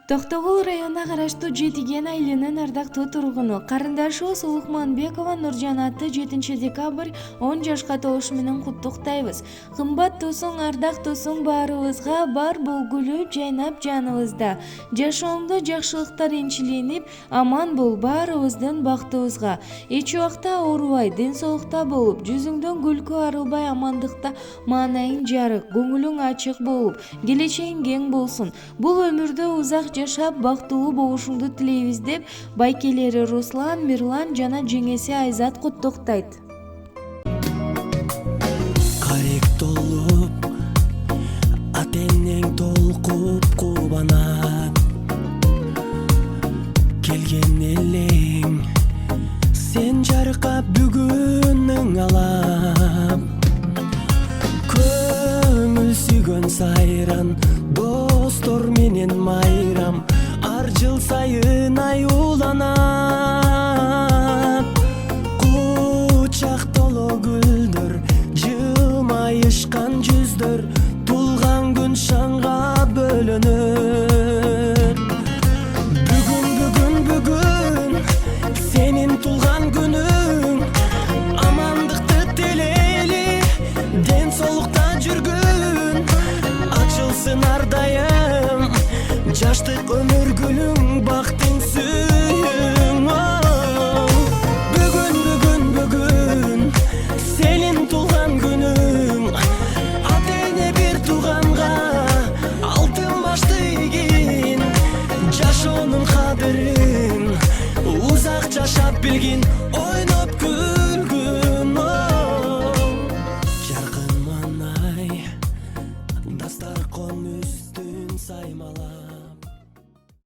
Токтогул районуна караштуу Жетиген айылынын ардактуу тургуну карындашыбыз Улукманбекова Нуржан атты 7 декабрь 10 жашка толушу менен куттуктайбыз. Кымбат тусуң, ардак тусуң баарыбызга бар болгулу жайнап жаныбызда. Жашооңдо жакшылыктар энчиленип, аман бол баарыбыздын бактыбызга. Эч убакта оорубай, ден соолукта болуп, жүзүңдөн күлкү арылбай, амандыкта маанайың жарык, көңүлүң ачык болуп, келечегиң кең болсун. Бул өмүрдө узак жашап бактылуу болушуңду тилейбиз деп байкелери Руслан, Мирлан жана жеңеси Айзат куттуктайт. Карек толуп, атенең толкуп кубанат. Келген элең, сен жаркап бүгүнүң алап. Көңүл сүйгөн сайран, достор менен майрам, ар жыл сайын аюуланат. Кучак толо гүлдөр, жылмайышкан жүздөр, тулган күн шаңга бөлөнөт. Бүгүн, сенин тулган күнүң, амандыкты тилейли, ден соолукта жүргүн, ачылсын ар дайым, жаштык өмүр гүлүң, бактың сүйүң. Бүгүн, сенин тулган күнүң, ата эне бир тууганга алтын башты ийгин, жашоонун кадырын узак жашап билгин.